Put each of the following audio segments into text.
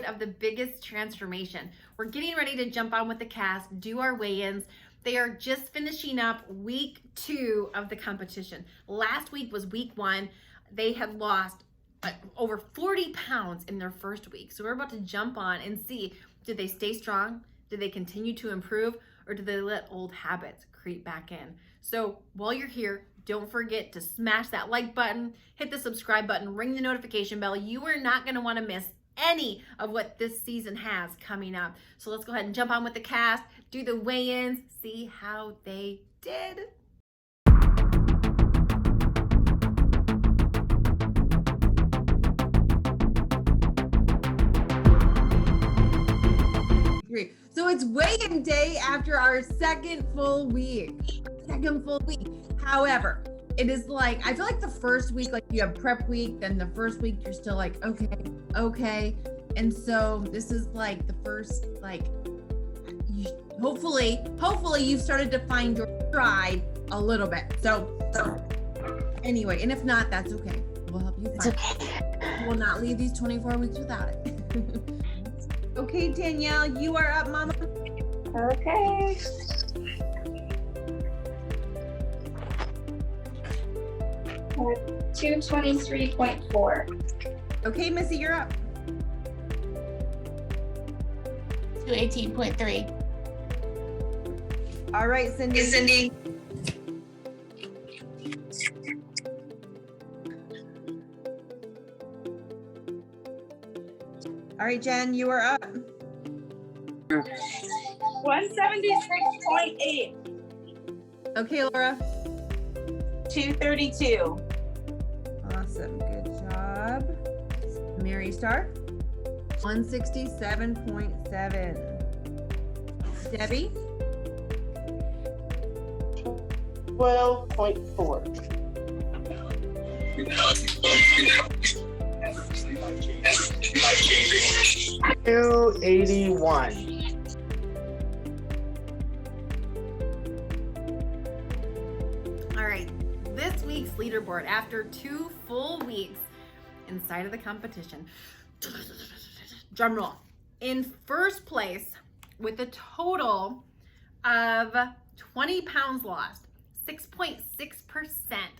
of the biggest transformation. We're getting ready to jump on with the cast, do our weigh-ins. They are just finishing up week 2 of the competition. Last week was week 1. They had lost over 40 pounds in their first week. So we're about to jump on and see, did they stay strong? Did they continue to improve? Or did they let old habits creep back in? So while you're here, don't forget to smash that like button, hit the subscribe button, ring the notification bell. You are not going to want to miss any of what this season has coming up. So let's go ahead and jump on with the cast, do the weigh-ins, see how they did. So it's weigh-in day after our second full week. However, it is like, I feel like the first week, like you have prep week, then the first week you're still like, okay. And so this is like the first, like, hopefully you've started to find your stride a little bit. So anyway, and if not, that's okay. We'll help you find it. We'll not leave these 24 weeks without it. Okay, Danielle, you are up, Mama. Okay. We're 223.4. Okay, Missy, you're up. 218.3. All right, Cindy. All right, Jen, you are up. 176.8. Okay, Laura. 232. Awesome, good job. Mary Star. 167.7. Debbie. 12.4. $281. All right, this week's leaderboard after 2 full weeks inside of the competition. Drum roll. In first place with a total of 20 pounds lost, 6.6%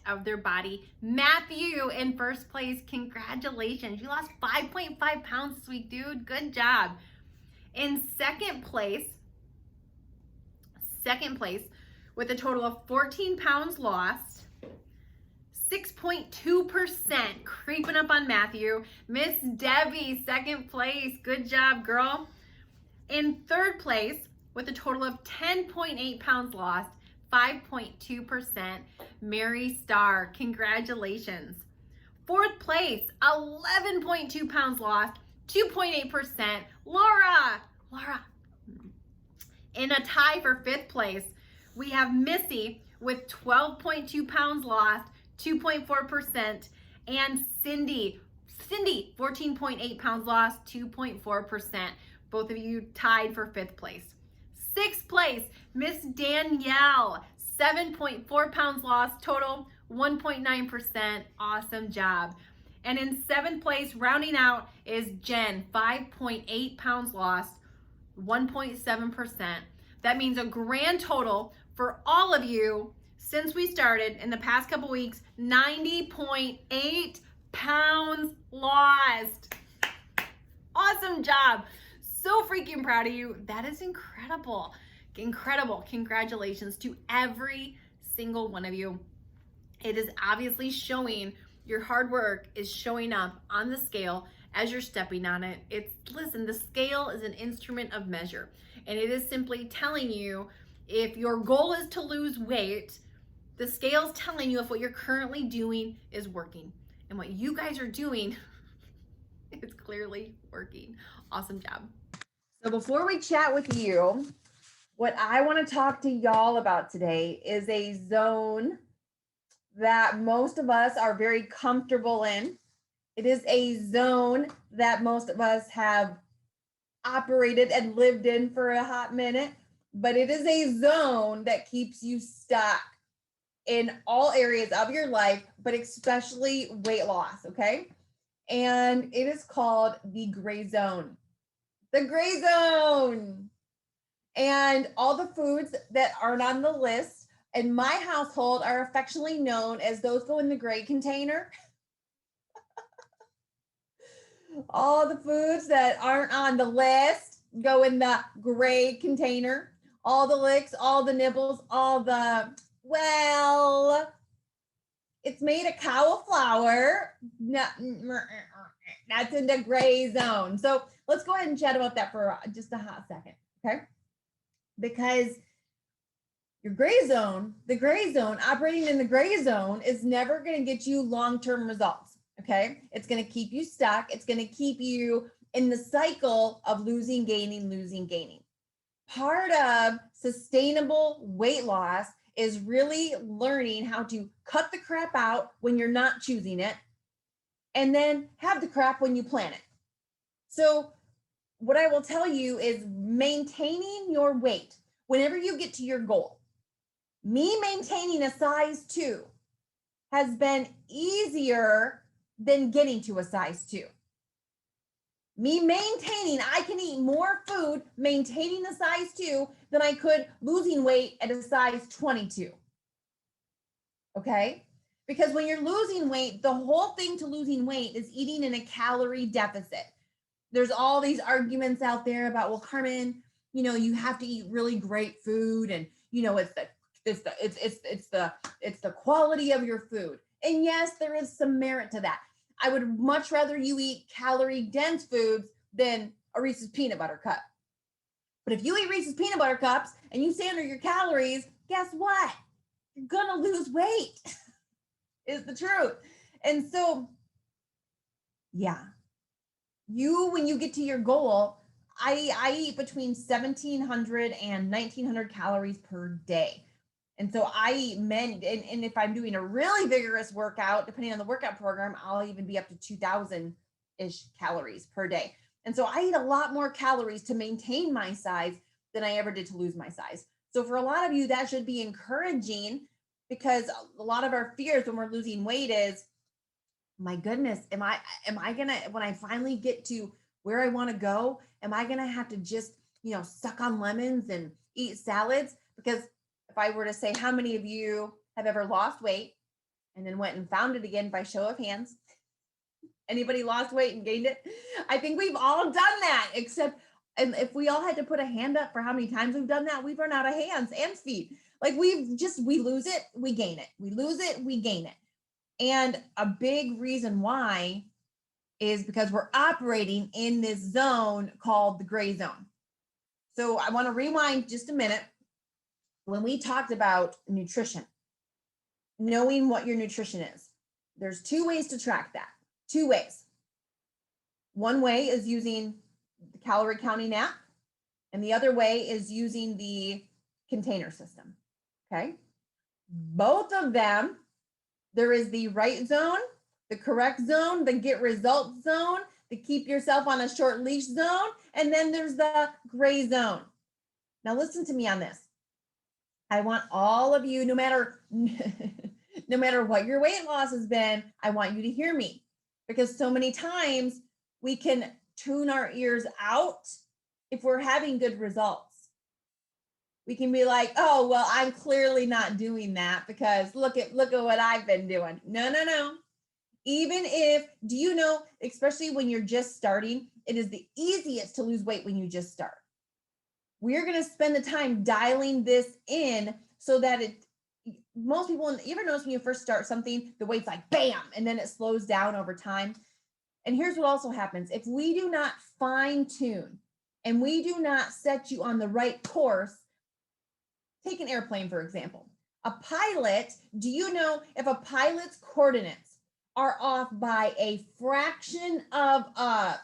of their body. Matthew in first place. Congratulations. You lost 5.5 pounds this week, dude. Good job. In second place with a total of 14 pounds lost, 6.2% creeping up on Matthew. Miss Debbie, second place. Good job, girl. In third place with a total of 10.8 pounds lost, 5.2%, Mary Star. Congratulations. Fourth place, 11.2 pounds lost, 2.8%, Laura. In a tie for fifth place, we have Missy with 12.2 pounds lost, 2.4%, and Cindy, 14.8 pounds lost, 2.4%. Both of you tied for fifth place. Sixth place, Miss Danielle, 7.4 pounds lost, total 1.9%. Awesome job. And in seventh place, rounding out, is Jen, 5.8 pounds lost, 1.7%. That means a grand total for all of you since we started in the past couple weeks, 90.8 pounds lost. Awesome job. So freaking proud of you. That is incredible. Congratulations to every single one of you. It is obviously showing your hard work is showing up on the scale as you're stepping on it. Listen, the scale is an instrument of measure, and it is simply telling you if your goal is to lose weight, the scale's telling you if what you're currently doing is working. And what you guys are doing is clearly working. Awesome job. So before we chat with you, what I want to talk to y'all about today is a zone that most of us are very comfortable in. It is a zone that most of us have operated and lived in for a hot minute, but it is a zone that keeps you stuck in all areas of your life, but especially weight loss, okay? And it is called the gray zone. the gray zone. And all the foods that aren't on the list in my household are affectionately known as those go in the gray container. All the foods that aren't on the list go in the gray container. All the licks, all the nibbles, all the, well, it's made of cauliflower. That's in the gray zone. So let's go ahead and chat about that for just a hot second, okay? Because your gray zone, the gray zone, operating in the gray zone is never going to get you long-term results, okay? It's going to keep you stuck. It's going to keep you in the cycle of losing, gaining, losing, gaining. Part of sustainable weight loss is really learning how to cut the crap out when you're not choosing it, and then have the crap when you plan it. So what I will tell you is maintaining your weight whenever you get to your goal. Me maintaining a size 2 has been easier than getting to a size 2. Me maintaining, I can eat more food maintaining a size 2 than I could losing weight at a size 22. Okay? Because when you're losing weight, the whole thing to losing weight is eating in a calorie deficit. There's all these arguments out there about, well, Carmen, you know, you have to eat really great food, and you know, it's the quality of your food. And yes, there is some merit to that. I would much rather you eat calorie dense foods than a Reese's peanut butter cup. But if you eat Reese's peanut butter cups and you stay under your calories, guess what? You're gonna lose weight. Is the truth. And so, yeah, when you get to your goal, I eat between 1,700 and 1,900 calories per day. And so I eat and if I'm doing a really vigorous workout, depending on the workout program, I'll even be up to 2,000-ish calories per day. And so I eat a lot more calories to maintain my size than I ever did to lose my size. So for a lot of you, that should be encouraging, because a lot of our fears when we're losing weight is, my goodness, am I gonna, when I finally get to where I want to go, am I gonna have to just, suck on lemons and eat salads? Because if I were to say, how many of you have ever lost weight and then went and found it again by show of hands? Anybody lost weight and gained it? I think we've all done that, except, and if we all had to put a hand up for how many times we've done that, we'd run out of hands and feet. Like we lose it, we gain it. We lose it, we gain it. And a big reason why is because we're operating in this zone called the gray zone. So I want to rewind just a minute. When we talked about nutrition, knowing what your nutrition is, there's 2 ways to track that. 2 ways. One way is using the calorie counting app, and the other way is using the container system. Okay. Both of them, there is the right zone, the correct zone, the get results zone, the keep yourself on a short leash zone, and then there's the gray zone. Now listen to me on this. I want all of you, no matter what your weight loss has been, I want you to hear me, because so many times we can tune our ears out if we're having good results. We can be like, oh, well, I'm clearly not doing that because look at what I've been doing. No. Even if, do you know, especially when you're just starting, it is the easiest to lose weight when you just start. We're going to spend the time dialing this in so that most people, you ever notice when you first start something, the weight's like bam, and then it slows down over time. And here's what also happens. If we do not fine tune and we do not set you on the right course, take an airplane, for example. A pilot, do you know if a pilot's coordinates are off by a fraction of a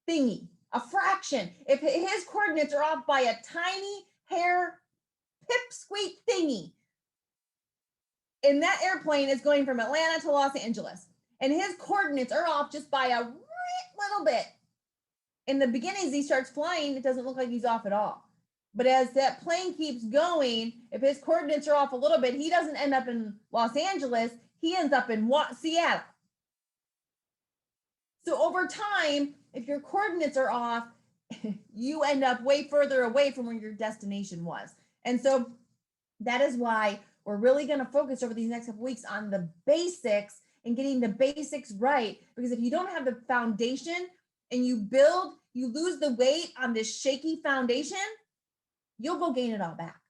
thingy, a fraction, if his coordinates are off by a tiny hair pipsqueak thingy, and that airplane is going from Atlanta to Los Angeles, and his coordinates are off just by a little bit. In the beginning, as he starts flying, it doesn't look like he's off at all. But as that plane keeps going, if his coordinates are off a little bit, he doesn't end up in Los Angeles, he ends up in Seattle. So over time, if your coordinates are off, you end up way further away from where your destination was. And so that is why we're really going to focus over these next couple weeks on the basics and getting the basics right. Because if you don't have the foundation and you lose the weight on this shaky foundation, you'll go gain it all back.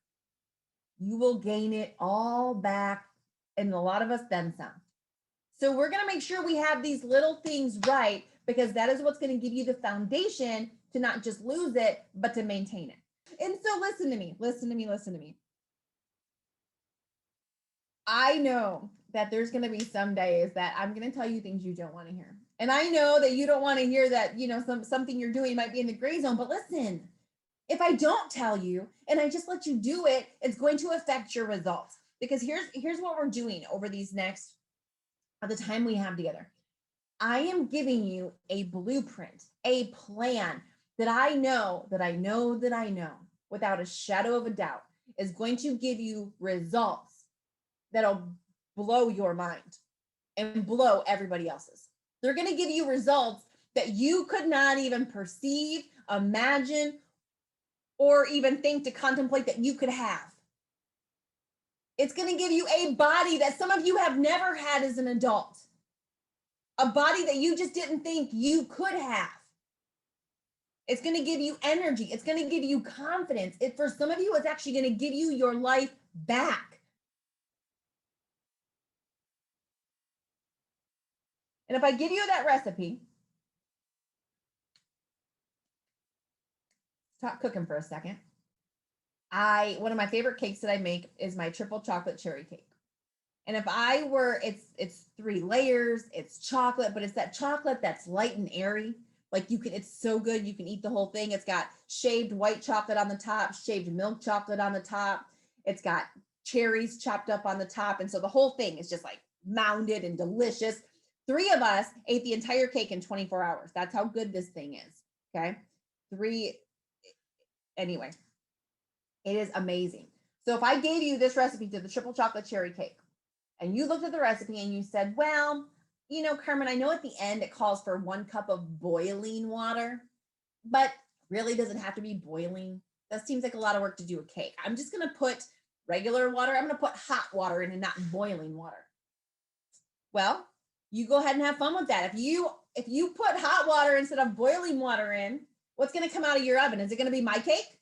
You will gain it all back, and a lot of us then some. So we're going to make sure we have these little things right, because that is what's going to give you the foundation to not just lose it, but to maintain it. And so listen to me. I know that there's going to be some days that I'm going to tell you things you don't want to hear. And I know that you don't want to hear that, something you're doing might be in the gray zone, but listen, if I don't tell you and I just let you do it, it's going to affect your results. Because here's what we're doing over these next, the time we have together. I am giving you a blueprint, a plan that I know without a shadow of a doubt is going to give you results that'll blow your mind and blow everybody else's. They're going to give you results that you could not even perceive, imagine, or even think to contemplate that you could have. It's going to give you a body that some of you have never had as an adult, a body that you just didn't think you could have. It's going to give you energy. It's going to give you confidence. For some of you, it's actually going to give you your life back. And if I give you that recipe, stop cooking for a second. One of my favorite cakes that I make is my triple chocolate cherry cake. And if I were, it's 3 layers, it's chocolate, but it's that chocolate that's light and airy. Like it's so good, you can eat the whole thing. It's got shaved white chocolate on the top, shaved milk chocolate on the top. It's got cherries chopped up on the top. And so the whole thing is just like mounded and delicious. 3 of us ate the entire cake in 24 hours. That's how good this thing is. Okay. Anyway, it is amazing. So if I gave you this recipe to the triple chocolate cherry cake and you looked at the recipe and you said, well, Carmen, I know at the end it calls for 1 cup of boiling water, but really doesn't have to be boiling. That seems like a lot of work to do a cake. I'm just going to put regular water. I'm going to put hot water in and not boiling water. Well, you go ahead and have fun with that. If you put hot water instead of boiling water in, what's going to come out of your oven? Is it going to be my cake?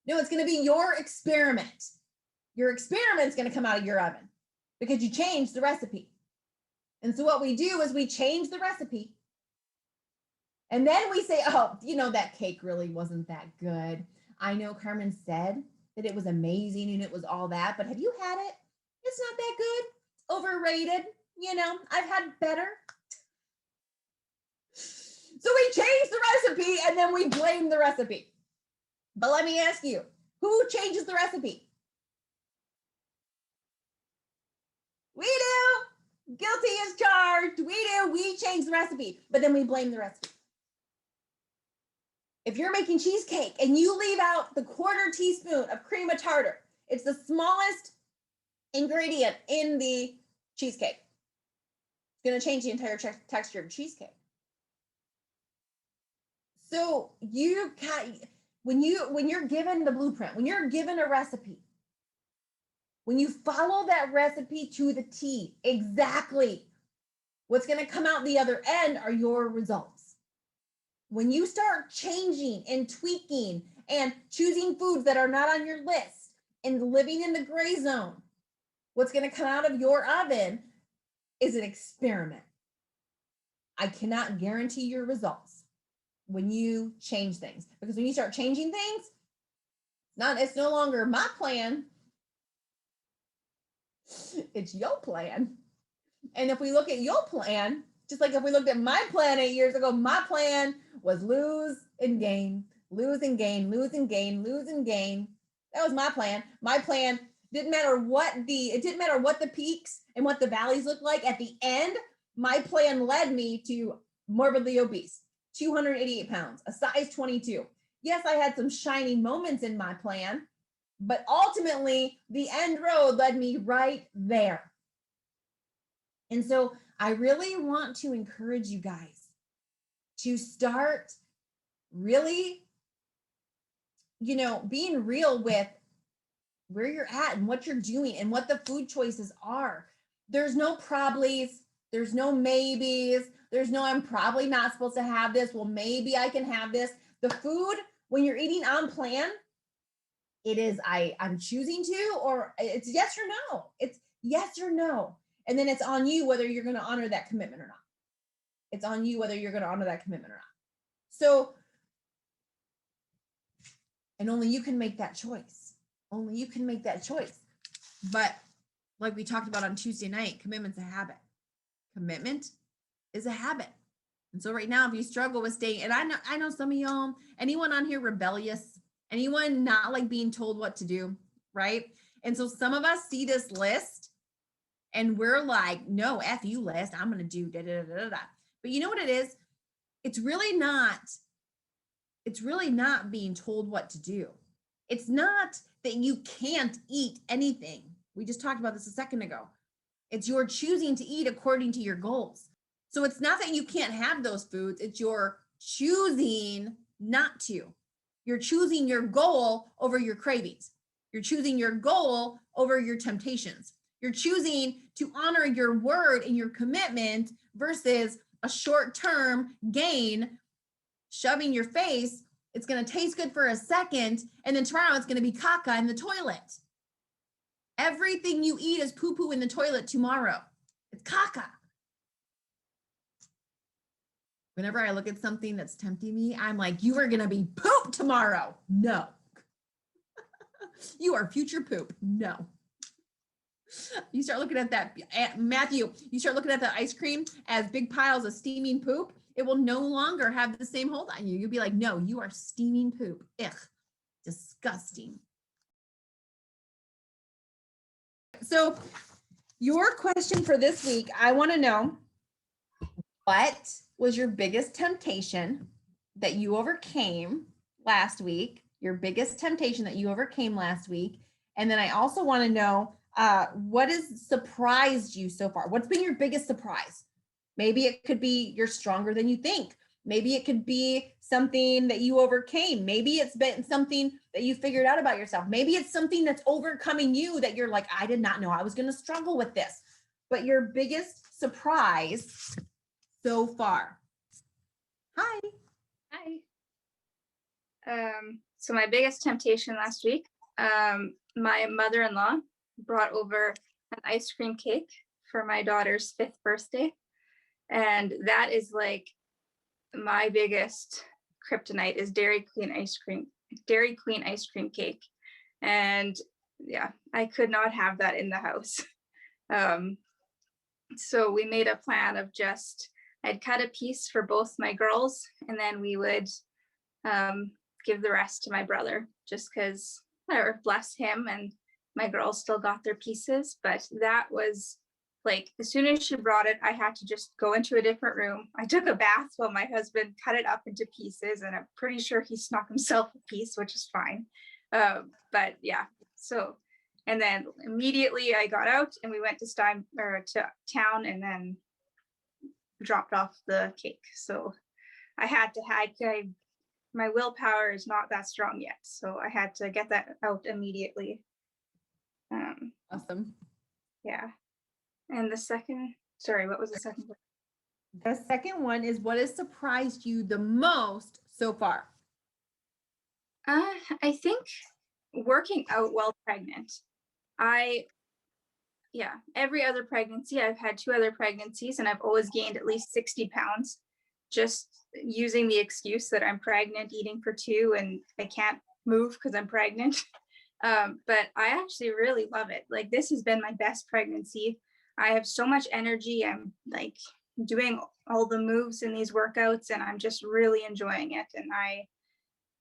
No, it's going to be your experiment. Your experiment's going to come out of your oven because you changed the recipe. And so what we do is we change the recipe. And then we say, oh, that cake really wasn't that good. I know Carmen said that it was amazing and it was all that, but have you had it? It's not that good. Overrated. I've had better. So we change the recipe and then we blame the recipe. But let me ask you, who changes the recipe? We do. Guilty as charged. We do. We change the recipe, but then we blame the recipe. If you're making cheesecake and you leave out the 1/4 teaspoon of cream of tartar, it's the smallest ingredient in the cheesecake. It's going to change the entire texture of cheesecake. So when you're given the blueprint, when you're given a recipe, when you follow that recipe to the T, exactly what's going to come out the other end are your results. When you start changing and tweaking and choosing foods that are not on your list and living in the gray zone, what's going to come out of your oven is an experiment. I cannot guarantee your results when you change things, because when you start changing things, it's no longer my plan. It's your plan. And if we look at your plan, just like if we looked at my plan 8 years ago, my plan was lose and gain, lose and gain, lose and gain, lose and gain. That was my plan. My plan didn't matter what the peaks and what the valleys looked like. At the end, my plan led me to morbidly obese, 288 pounds, a size 22. Yes, I had some shining moments in my plan, but ultimately the end road led me right there. And so I really want to encourage you guys to start really, being real with where you're at and what you're doing and what the food choices are. There's no probablys, there's no maybes, there's no I'm probably not supposed to have this. Well, maybe I can have this. The food, when you're eating on plan, it is I'm choosing to, or it's yes or no. It's yes or no. And then it's on you whether you're going to honor that commitment or not. It's on you whether you're going to honor that commitment or not. So, and only you can make that choice. Only you can make that choice. But like we talked about on Tuesday night, commitment's a habit. Commitment is a habit. And so right now, if you struggle with staying, and I know some of y'all, anyone on here rebellious, anyone not like being told what to do, right? And so some of us see this list and we're like, no, F you list, I'm going to do da, da, da, da, da. But you know what it is? It's really not being told what to do. It's not that you can't eat anything. We just talked about this a second ago. It's your choosing to eat according to your goals. So it's not that you can't have those foods. It's your choosing not to. You're choosing your goal over your cravings. You're choosing your goal over your temptations. You're choosing to honor your word and your commitment versus a short-term gain shoving your face. It's going to taste good for a second, and then tomorrow it's going to be caca in the toilet. Everything you eat is poo-poo in the toilet tomorrow. It's caca. Whenever I look at something that's tempting me, I'm like, you are going to be poop tomorrow. No. You are future poop. No. You start looking at that, Matthew, you start looking at the ice cream as big piles of steaming poop. It will no longer have the same hold on you. You'll be like, no, you are steaming poop. Ugh, disgusting. So your question for this week, I want to know, what was your biggest temptation that you overcame last week? Your biggest temptation that you overcame last week. And then I also want to know, what has surprised you so far? What's been your biggest surprise? Maybe it could be you're stronger than you think. Maybe it could be something that you overcame. Maybe it's been something that you figured out about yourself. Maybe it's something that's overcoming you that you're like, I did not know I was going to struggle with this. But your biggest surprise so far. Hi. So my biggest temptation last week, my mother-in-law brought over an ice cream cake for my daughter's 5th birthday. And that is like my biggest kryptonite is Dairy Queen ice cream cake. And yeah, I could not have that in the house. So we made a plan of I'd cut a piece for both my girls, and then we would give the rest to my brother, just because, or bless him, and my girls still got their pieces. But that was like, as soon as she brought it, I had to just go into a different room. I took a bath while my husband cut it up into pieces, and I'm pretty sure he snuck himself a piece, which is fine. But yeah, so, and then immediately I got out and we went to town and then dropped off the cake. So I had to my willpower is not that strong yet, so I had to get that out immediately. Awesome. Yeah. And what was the second one? The second one is, what has surprised you the most so far? I think working out while pregnant. Every other pregnancy, I've had 2 other pregnancies, and I've always gained at least 60 pounds, just using the excuse that I'm pregnant, eating for 2, and I can't move because I'm pregnant. But I actually really love it. Like, this has been my best pregnancy. I have so much energy. I'm like doing all the moves in these workouts, and I'm just really enjoying it. And I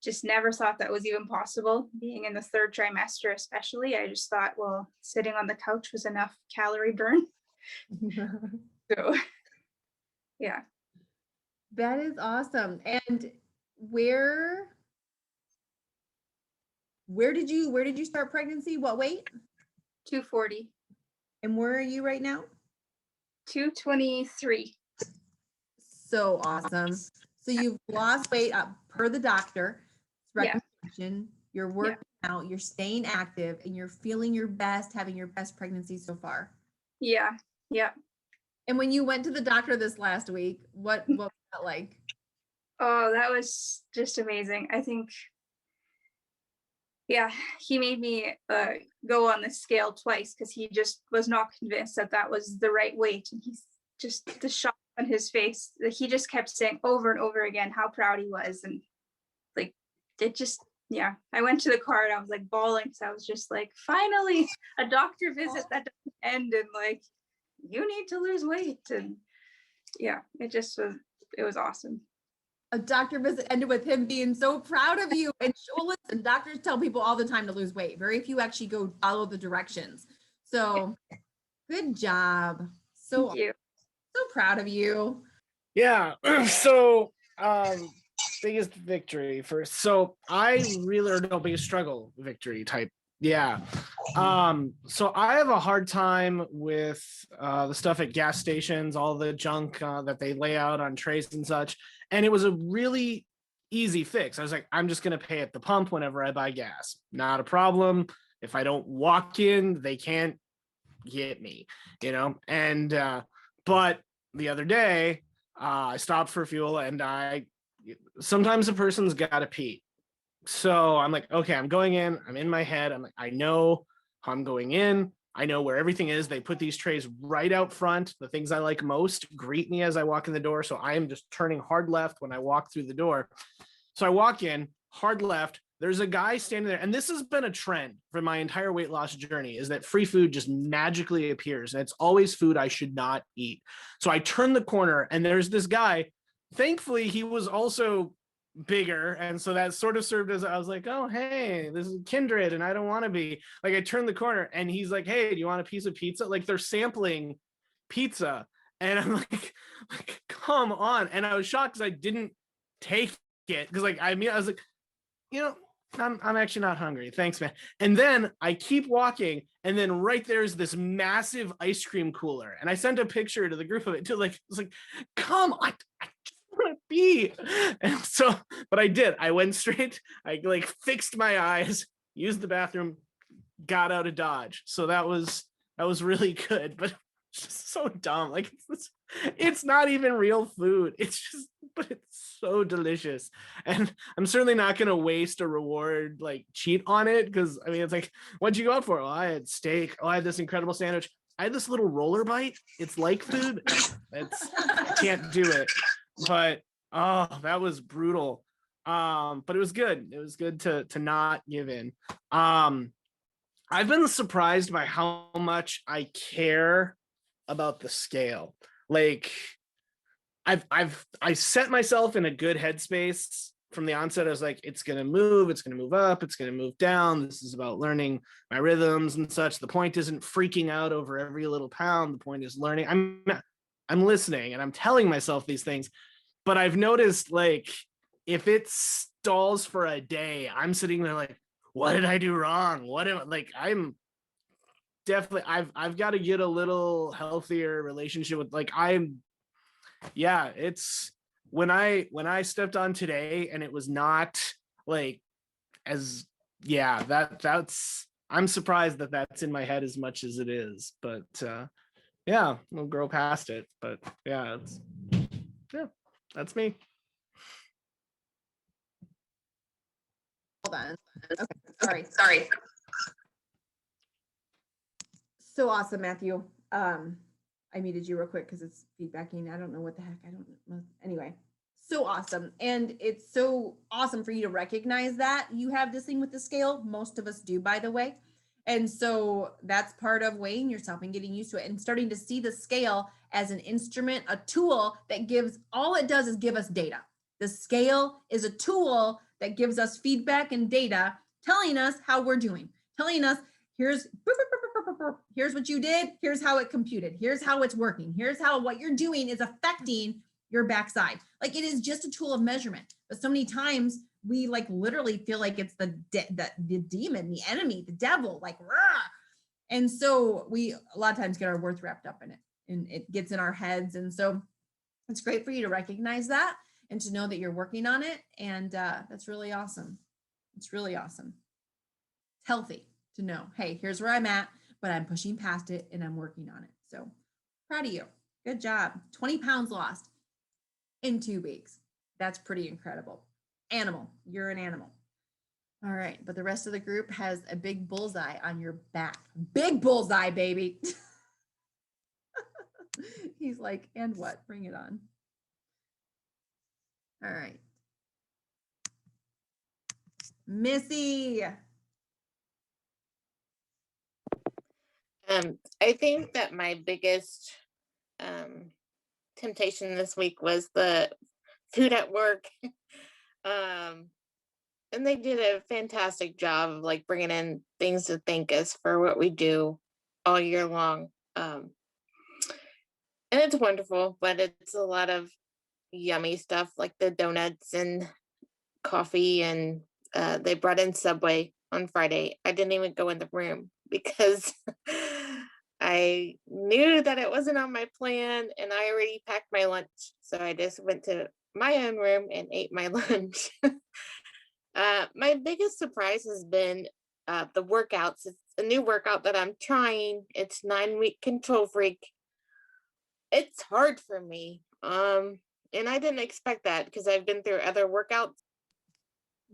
just never thought that was even possible, being in the 3rd trimester, especially. I just thought, well, sitting on the couch was enough calorie burn. So yeah. That is awesome. And where did you start pregnancy? What weight? 240. And where are you right now? 223. So awesome. So you've lost weight, per the doctor Yeah. recommendation, you're working out, you're staying active, and you're feeling your best, having your best pregnancy so far. Yeah. Yeah. And when you went to the doctor this last week, what was that like? Oh, that was just amazing. I think, yeah, he made me go on the scale twice because he just was not convinced that that was the right weight. And he's just the shock on his face that he just kept saying over and over again how proud he was. And like, it just, yeah, I went to the car and I was like bawling because I was just like, finally, a doctor visit that doesn't end and like, you need to lose weight. And yeah, it was awesome. A doctor visit ended with him being so proud of you. And listen, doctors tell people all the time to lose weight. Very few actually go follow the directions. So good job. Thank you. So proud of you. Yeah. So biggest victory first. So I really, or no, biggest struggle victory type. Yeah. So I have a hard time with the stuff at gas stations, all the junk that they lay out on trays and such. And it was a really easy fix. I was like, I'm just going to pay at the pump whenever I buy gas. Not a problem. If I don't walk in, they can't get me, And, but the other day, I stopped for fuel and sometimes a person's got to pee. So I'm like, okay, I'm going in. I'm in my head. I'm like, I know how I'm going in. I know where everything is. They put these trays right out front. The things I like most greet me as I walk in the door. So I am just turning hard left when I walk through the door. So I walk in, hard left. There's a guy standing there. And this has been a trend for my entire weight loss journey, is that free food just magically appears. And it's always food I should not eat. So I turn the corner and there's this guy. Thankfully, he was also bigger, and so that sort of served as, I was like, oh hey, this is kindred and I don't want to be like, I turned the corner and he's like, hey, do you want a piece of pizza? Like, they're sampling pizza and I'm like come on. And I was shocked because I didn't take it because I was like, I'm actually not hungry, thanks man. And then I keep walking and then right there's this massive ice cream cooler and I sent a picture to the group of it too, like, it's like, come on, I want to be. And so, but I did. I went straight. I fixed my eyes, used the bathroom, got out of Dodge. So that was really good. But it's just so dumb. Like it's not even real food. But it's so delicious. And I'm certainly not going to waste a reward, cheat on it. Because I mean, it's like, what'd you go out for? Oh, I had steak. Oh, I had this incredible sandwich. I had this little roller bite. It's like food. I can't do it. But that was brutal. But it was good. It was good to not give in. I've been surprised by how much I care about the scale. Like I set myself in a good headspace from the onset. I was like, it's gonna move up, it's gonna move down. This is about learning my rhythms and such. The point isn't freaking out over every little pound. The point is learning. I'm listening and I'm telling myself these things, but I've noticed if it stalls for a day, I'm sitting there like, what did I do wrong? I'm definitely, I've got to get a little healthier relationship with it's when I stepped on today and it was not that's, I'm surprised that that's in my head as much as it is, but we'll grow past it. But that's me. Hold on. Okay, sorry. So awesome, Matthew. I muted you real quick because it's feedbacking. I don't know what the heck. I don't know. Anyway, so awesome. And it's so awesome for you to recognize that you have this thing with the scale. Most of us do, by the way. And so that's part of weighing yourself and getting used to it and starting to see the scale as an instrument, a tool that all it does is give us data. The scale is a tool that gives us feedback and data, telling us how we're doing, telling us here's what you did, here's how it computed, here's how it's working, here's how what you're doing is affecting your backside. It is just a tool of measurement. But so many times we literally feel like it's the demon, the enemy, the devil, rah! And so we a lot of times get our worth wrapped up in it and it gets in our heads. And so it's great for you to recognize that and to know that you're working on it. And that's really awesome. It's really awesome. It's healthy to know, hey, here's where I'm at, but I'm pushing past it and I'm working on it. So proud of you. Good job. 20 pounds lost in 2 weeks. That's pretty incredible. Animal, you're an animal. All right, but the rest of the group has a big bullseye on your back. Big bullseye, baby. He's like, and what? Bring it on. All right. Missy. I think that my biggest temptation this week was the food at work. And they did a fantastic job of like bringing in things to thank us for what we do all year long. And it's wonderful, but it's a lot of yummy stuff like the donuts and coffee, and they brought in Subway on Friday. I didn't even go in the room because I knew that it wasn't on my plan and I already packed my lunch. So I just went to my own room and ate my lunch. My biggest surprise has been the workouts. It's a new workout that I'm trying. It's 9-week control freak. It's hard for me. And I didn't expect that because I've been through other workouts.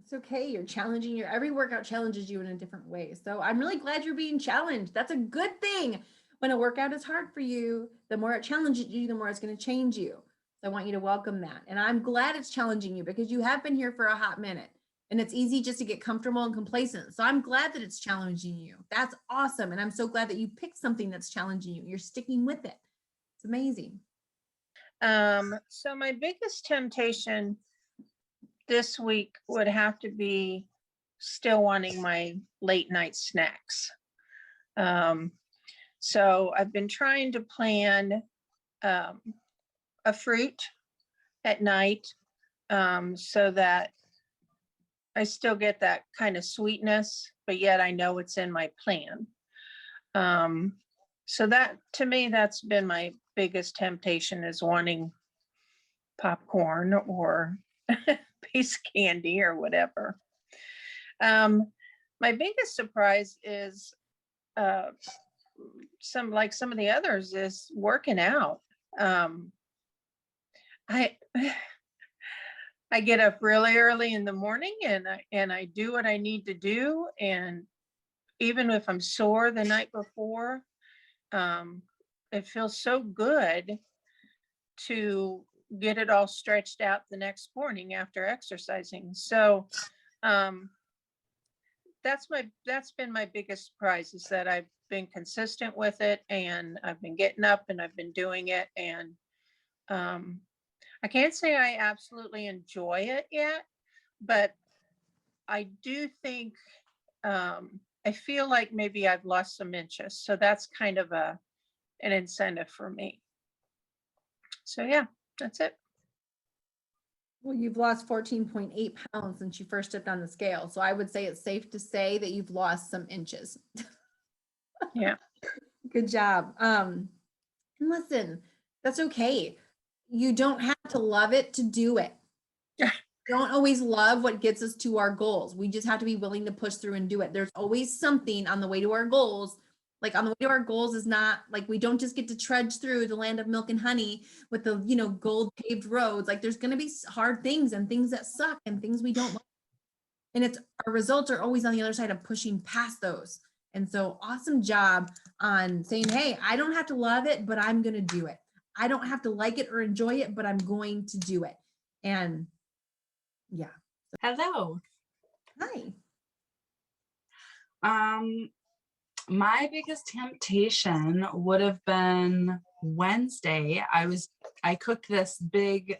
It's okay. You're challenging your every workout challenges you in a different way. So I'm really glad you're being challenged. That's a good thing. When a workout is hard for you, the more it challenges you, the more it's going to change you. So I want you to welcome that. And I'm glad it's challenging you because you have been here for a hot minute and it's easy just to get comfortable and complacent. So I'm glad that it's challenging you. That's awesome. And I'm so glad that you picked something that's challenging you. You're sticking with it. It's amazing. So my biggest temptation this week would have to be still wanting my late night snacks. So I've been trying to plan a fruit at night so that I still get that kind of sweetness, but yet I know it's in my plan. So that, to me, that's been my biggest temptation, is wanting popcorn or piece of candy or whatever. My biggest surprise is some of the others is working out. I get up really early in the morning and I do what I need to do. And even if I'm sore the night before, it feels so good to get it all stretched out the next morning after exercising. So that's been my biggest surprise, is that I've been consistent with it and I've been getting up and I've been doing it. And I can't say I absolutely enjoy it yet, but I do think I feel like maybe I've lost some inches. So that's kind of an incentive for me. So yeah, that's it. Well, you've lost 14.8 pounds since you first stepped on the scale. So I would say it's safe to say that you've lost some inches. Yeah. Good job. And listen, that's okay. You don't have to love it to do it. Don't always love what gets us to our goals. We just have to be willing to push through and do it. There's always something on the way to our goals. Like on the way to our goals is not like, we don't just get to trudge through the land of milk and honey with the, gold paved roads. Like there's going to be hard things and things that suck and things we don't like. And it's, our results are always on the other side of pushing past those. And so awesome job on saying, hey, I don't have to love it, but I'm going to do it. I don't have to like it or enjoy it, but I'm going to do it. And yeah. Hello. Hi. My biggest temptation would have been Wednesday. I cooked this big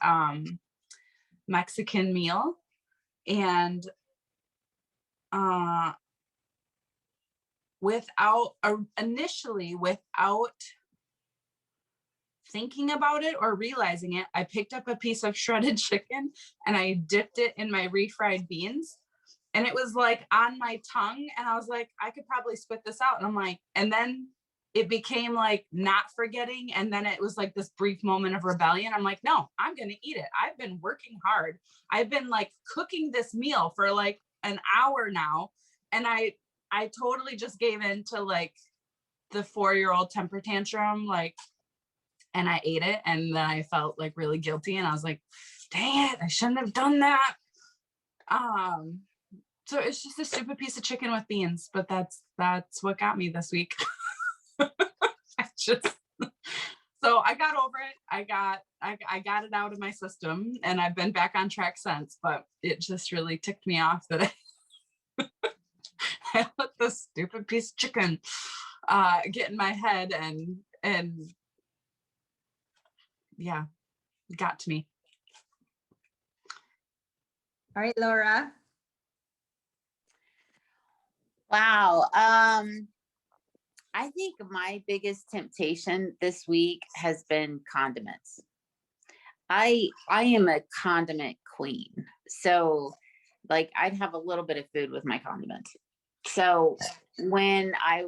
Mexican meal, and initially without thinking about it or realizing it, I picked up a piece of shredded chicken and I dipped it in my refried beans, and it was like on my tongue, and I was like, I could probably spit this out. And I'm like, and then it became like not forgetting. And then it was like this brief moment of rebellion. I'm like, no, I'm going to eat it. I've been working hard. I've been like cooking this meal for like an hour now. And I totally just gave in to like the 4-year-old temper tantrum, like, and I ate it. And then I felt like really guilty. And I was like, dang it, I shouldn't have done that. So it's just a stupid piece of chicken with beans, but that's what got me this week. I just, so I got over it. I got it out of my system, and I've been back on track since, but it just really ticked me off that I let this stupid piece of chicken get in my head and yeah, it got to me. All right, Laura. Wow. I think my biggest temptation this week has been condiments. I am a condiment queen. So like I'd have a little bit of food with my condiments. So when I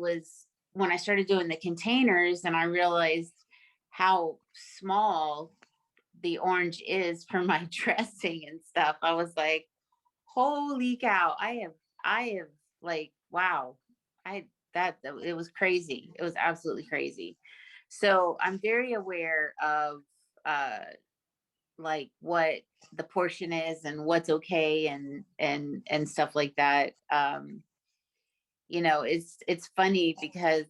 started doing the containers and I realized how small the orange is for my dressing and stuff, I was like, holy cow, I have like, wow, it was crazy. It was absolutely crazy. So I'm very aware of like what the portion is and what's okay and stuff like that. You know, it's funny because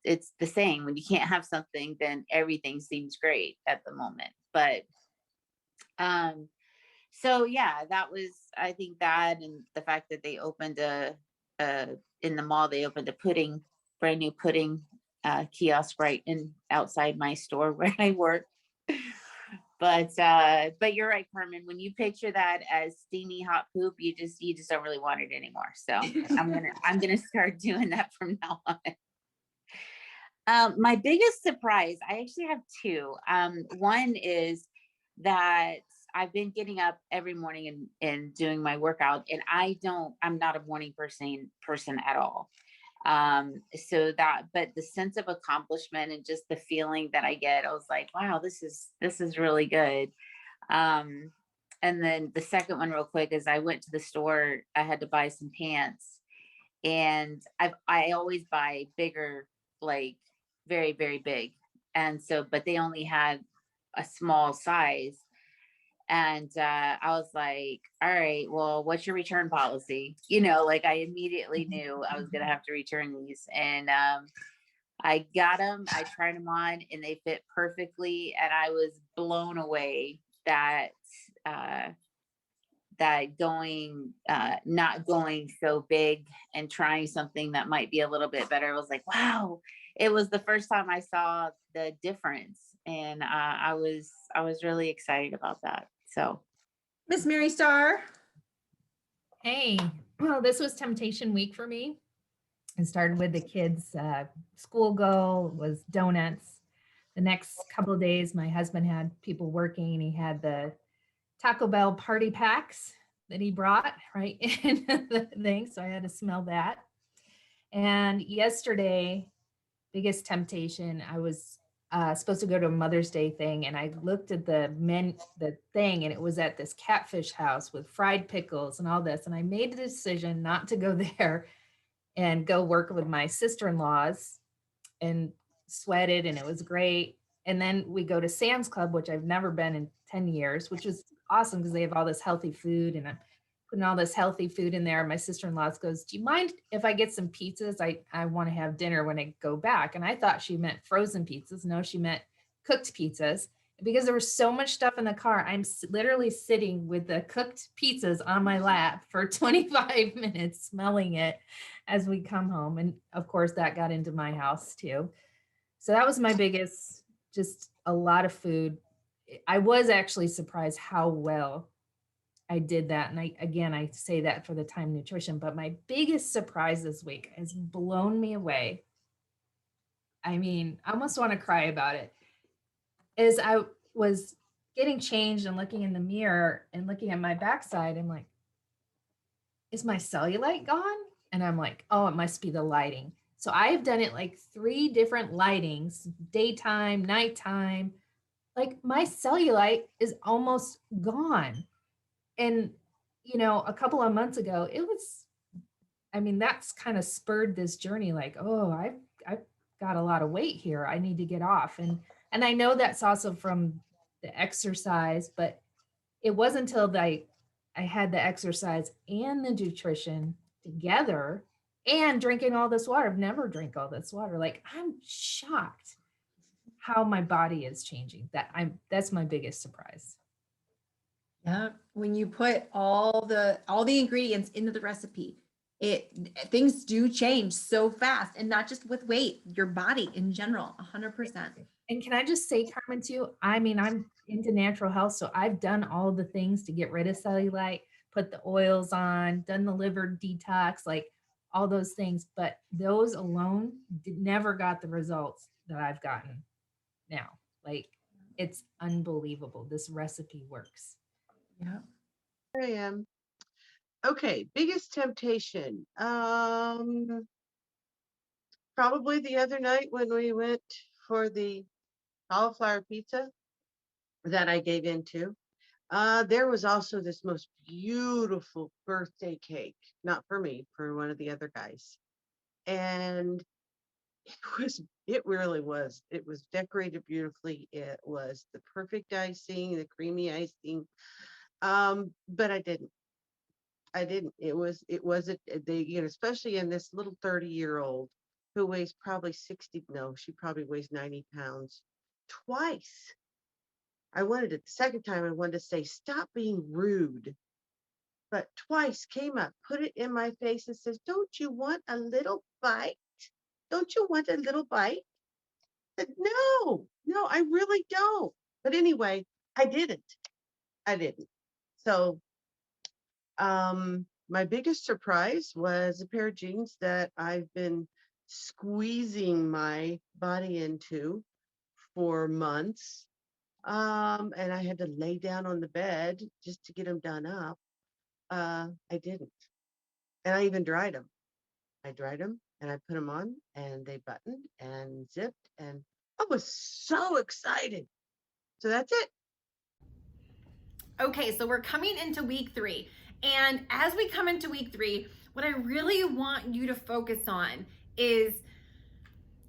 it's the saying, when you can't have something, then everything seems great at the moment. But so yeah, I think that, and the fact that they opened in the mall, they opened a brand new pudding kiosk right outside my store where I work. But you're right, Carmen, when you picture that as steamy hot poop, you just don't really want it anymore. So I'm gonna start doing that from now on. My biggest surprise, I actually have two. One is that I've been getting up every morning and doing my workout, and I'm not a morning person at all. But the sense of accomplishment and just the feeling that I get, I was like, wow, this is really good. And then the second one real quick is I went to the store, I had to buy some pants, and I always buy bigger, like very, very big. And so, but they only had a small size. And I was like, all right, well, what's your return policy? You know, like I immediately knew I was going to have to return these. And I got them, I tried them on, and they fit perfectly. And I was blown away that not going so big and trying something that might be a little bit better. I was like, wow, it was the first time I saw the difference. And I was really excited about that. So, Miss Mary Star. Hey, well, this was temptation week for me. I started with the kids' school goal was donuts. The next couple of days, my husband had people working. He had the Taco Bell party packs that he brought right in the thing. So I had to smell that. And yesterday, biggest temptation, I was supposed to go to a Mother's Day thing, and I looked at the thing, and it was at this catfish house with fried pickles and all this. And I made the decision not to go there and go work with my sister-in-laws, and sweated, and it was great. And then we go to Sam's Club, which I've never been in 10 years, which was awesome because they have all this healthy food, and I'm putting all this healthy food in there. My sister-in-law goes, do you mind if I get some pizzas? I want to have dinner when I go back. And I thought she meant frozen pizzas. No, she meant cooked pizzas. Because there was so much stuff in the car, I'm literally sitting with the cooked pizzas on my lap for 25 minutes, smelling it as we come home. And of course, that got into my house too. So that was my biggest, just a lot of food. I was actually surprised how well I did that. And I say that for the Time Nutrition, but my biggest surprise this week has blown me away. I mean, I almost want to cry about it. Is I was getting changed and looking in the mirror and looking at my backside. I'm like, is my cellulite gone? And I'm like, oh, it must be the lighting. So I've done it like 3 different lightings, daytime, nighttime. Like my cellulite is almost gone. And, a couple of months ago, that's kind of spurred this journey. Like, oh, I've got a lot of weight here. I need to get off. And I know that's also from the exercise, but it wasn't until I had the exercise and the nutrition together and drinking all this water. I've never drank all this water. Like, I'm shocked how my body is changing. That's my biggest surprise. Yeah, when you put all the ingredients into the recipe, things do change so fast, and not just with weight, your body in general, 100%. And can I just say, Carmen, too, I'm into natural health, so I've done all the things to get rid of cellulite, put the oils on, done the liver detox, like all those things, but those alone never got the results that I've gotten now. Like, it's unbelievable. This recipe works. Yeah. Here I am. Okay, biggest temptation. Probably the other night when we went for the cauliflower pizza that I gave into. There was also this most beautiful birthday cake, not for me, for one of the other guys. And it really was. It was decorated beautifully. It was the perfect icing, the creamy icing. But I didn't. It wasn't, especially in this little 30-year-old who weighs probably 60, no, she probably weighs 90 pounds. Twice. The second time I wanted to say, stop being rude. But twice came up, put it in my face and says, don't you want a little bite? Don't you want a little bite? I said, no, I really don't. But anyway, I didn't. So, my biggest surprise was a pair of jeans that I've been squeezing my body into for months. And I had to lay down on the bed just to get them done up. I didn't. And I even dried them. I dried them and I put them on, and they buttoned and zipped, and I was so excited. So that's it. Okay, so we're coming into week 3. And as we come into week 3, what I really want you to focus on is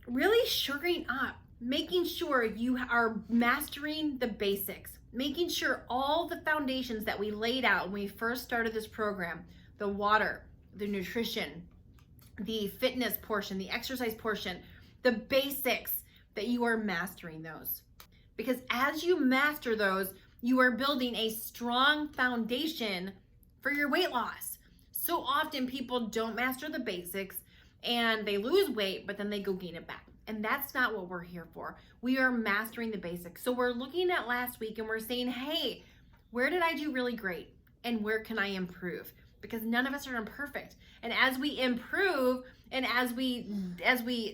really shoring up, making sure you are mastering the basics, making sure all the foundations that we laid out when we first started this program, the water, the nutrition, the fitness portion, the exercise portion, the basics, that you are mastering those. Because as you master those, you are building a strong foundation for your weight loss. So often people don't master the basics and they lose weight, but then they go gain it back. And that's not what we're here for. We are mastering the basics. So we're looking at last week and we're saying, hey, where did I do really great? And where can I improve? Because none of us are imperfect. And as we improve and as we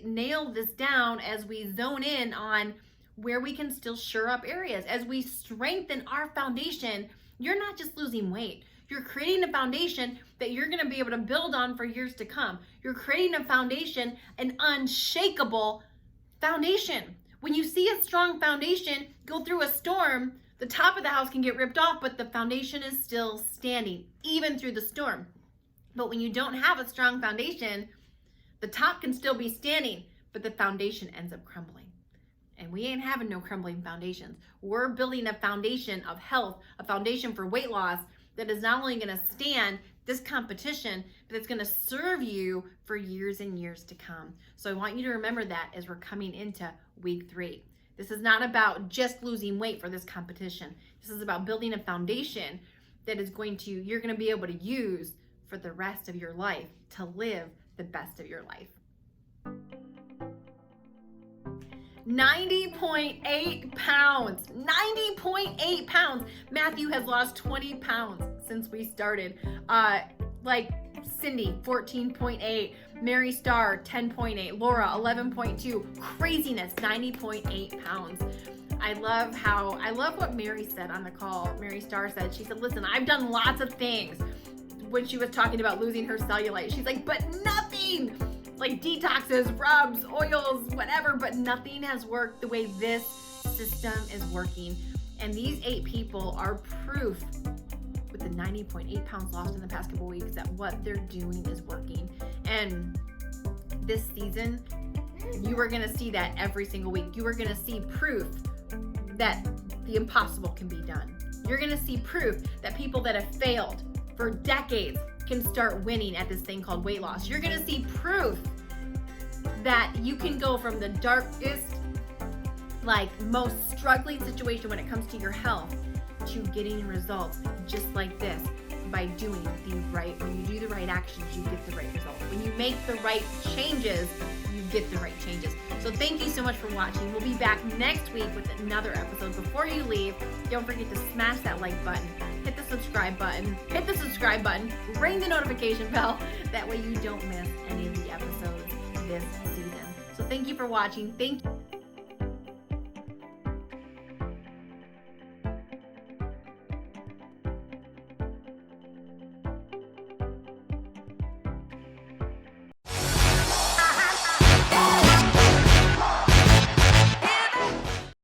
nail this down, as we zone in on where we can still shore up areas, as we strengthen our foundation, you're not just losing weight. You're creating a foundation that you're going to be able to build on for years to come. You're creating a foundation, an unshakable foundation. When you see a strong foundation go through a storm, the top of the house can get ripped off, but the foundation is still standing, even through the storm. But when you don't have a strong foundation, the top can still be standing, but the foundation ends up crumbling. And we ain't having no crumbling foundations. We're building a foundation of health, a foundation for weight loss that is not only going to stand this competition, but it's going to serve you for years and years to come. So I want you to remember that as we're coming into week 3. This is not about just losing weight for this competition. This is about building a foundation that you're going to be able to use for the rest of your life to live the best of your life. 90.8 pounds. 90.8 pounds. Matthew has lost 20 pounds since we started. Like Cindy, 14.8. Mary Starr, 10.8. Laura, 11.2. Craziness, 90.8 pounds. I love what Mary said on the call. Mary Starr said, she said, listen, I've done lots of things when she was talking about losing her cellulite. She's like, but nothing like detoxes, rubs, oils, whatever, but nothing has worked the way this system is working. And these 8 people are proof with the 90.8 pounds lost in the past couple weeks that what they're doing is working. And this season, you are gonna see that every single week. You are gonna see proof that the impossible can be done. You're gonna see proof that people that have failed for decades can start winning at this thing called weight loss. You're gonna see proof that you can go from the darkest, like most struggling situation when it comes to your health to getting results just like this by doing the right, when you do the right actions, you get the right results. When you make the right changes, you get the right changes. So thank you so much for watching. We'll be back next week with another episode. Before you leave, don't forget to smash that like button, hit the subscribe button, ring the notification bell. That way you don't miss any of the episodes this season. So thank you for watching. Thank you.